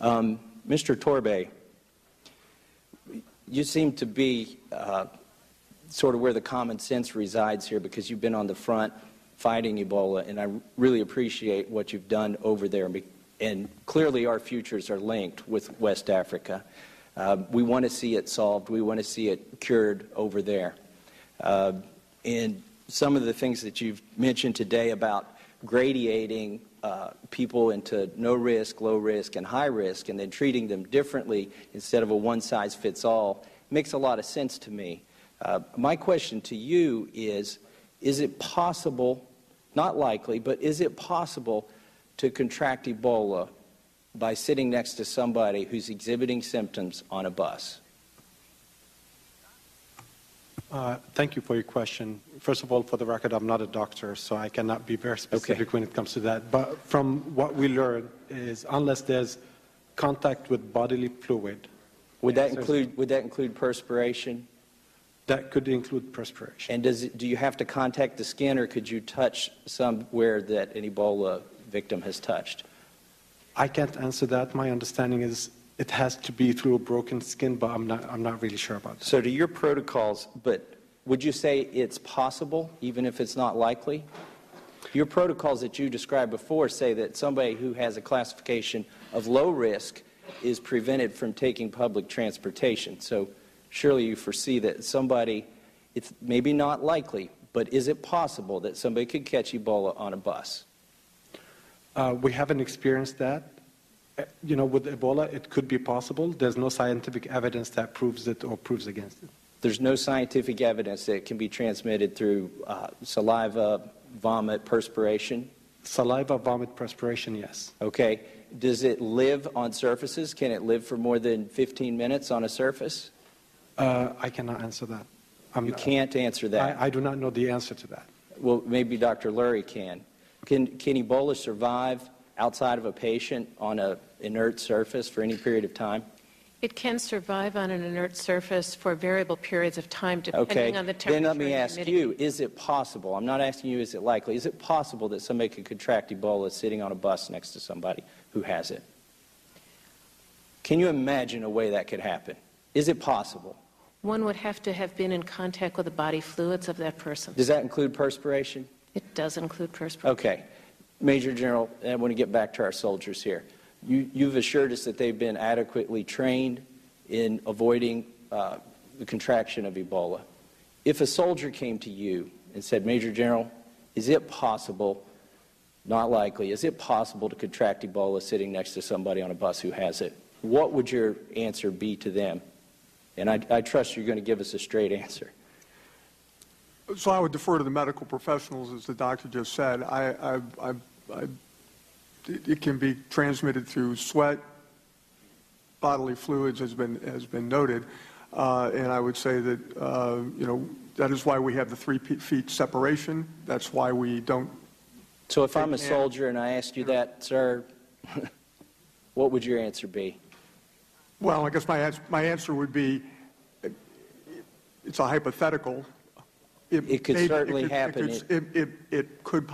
Mr. Torbay, you seem to be sort of where the common sense resides here because you've been on the front fighting Ebola, and I really appreciate what you've done over there. And clearly our futures are linked with West Africa. We want to see it solved. We want to see it cured over there. And some of the things that you've mentioned today about gradiating people into no risk, low risk, and high risk, and then treating them differently instead of a one-size-fits-all makes a lot of sense to me. My question to you is it possible, not likely, but is it possible to contract Ebola by sitting next to somebody who's exhibiting symptoms on a bus? Thank you for your question. First of all, for the record, I'm not a doctor, so I cannot be very specific when it comes to that. But from what we learned is unless there's contact with bodily fluid. Would that include perspiration? That could include perspiration. And do you have to contact the skin, or could you touch somewhere that an Ebola victim has touched? I can't answer that. My understanding is it has to be through a broken skin, but I'm not really sure about that. So do your protocols, but would you say it's possible, even if it's not likely? Your protocols that you described before say that somebody who has a classification of low risk is prevented from taking public transportation. So surely you foresee that somebody, it's maybe not likely, but is it possible that somebody could catch Ebola on a bus? We haven't experienced that. You know, with Ebola, it could be possible. There's no scientific evidence that proves it or proves against it. There's no scientific evidence that it can be transmitted through saliva, vomit, perspiration? Saliva, vomit, perspiration, yes. Okay. Does it live on surfaces? Can it live for more than 15 minutes on a surface? I cannot answer that. You can't answer that? I do not know the answer to that. Well, maybe Dr. Lurie can. Can Ebola survive outside of a patient on an inert surface for any period of time? It can survive on an inert surface for variable periods of time depending on the temperature. Then let me and ask humidity. you, is it possible, I'm not asking you is it likely, is it possible that somebody could contract Ebola sitting on a bus next to somebody who has it? Can you imagine a way that could happen? Is it possible? One would have to have been in contact with the body fluids of that person. Does that include perspiration? It does include perspiration. Okay. Major General, I want to get back to our soldiers here. You've assured us that they've been adequately trained in avoiding the contraction of Ebola. If a soldier came to you and said, Major General, is it possible, not likely, is it possible to contract Ebola sitting next to somebody on a bus who has it? What would your answer be to them? And I trust you're going to give us a straight answer. So I would defer to the medical professionals, as the doctor just said. It can be transmitted through sweat, bodily fluids has been noted, and I would say that that is why we have the 3 feet separation. That's why we don't. So if I'm a soldier and I asked you that, sir, what would your answer be? Well, I guess my answer would be it's a hypothetical. It could certainly happen. It could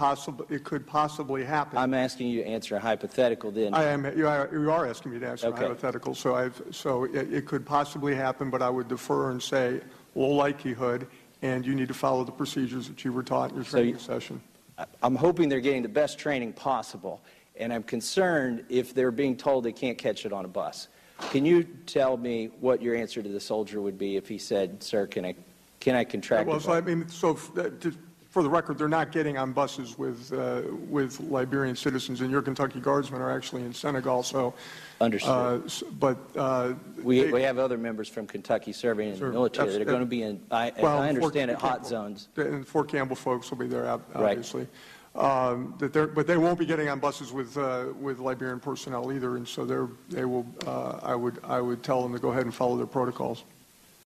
possibly happen. I'm asking you to answer a hypothetical then. You are asking me to answer a hypothetical. So it could possibly happen, but I would defer and say low likelihood, and you need to follow the procedures that you were taught in your training session. I'm hoping they're getting the best training possible, and I'm concerned if they're being told they can't catch it on a bus. Can you tell me what your answer to the soldier would be if he said, sir, can I contract it? Well, for the record, they're not getting on buses with Liberian citizens, and your Kentucky Guardsmen are actually in Senegal. So, understood. We have other members from Kentucky serving in the military that are going to be in, as I understand it, hot zones. And Fort Campbell folks will be there, obviously. Right. But they won't be getting on buses with Liberian personnel either, and so they will. I would tell them to go ahead and follow their protocols.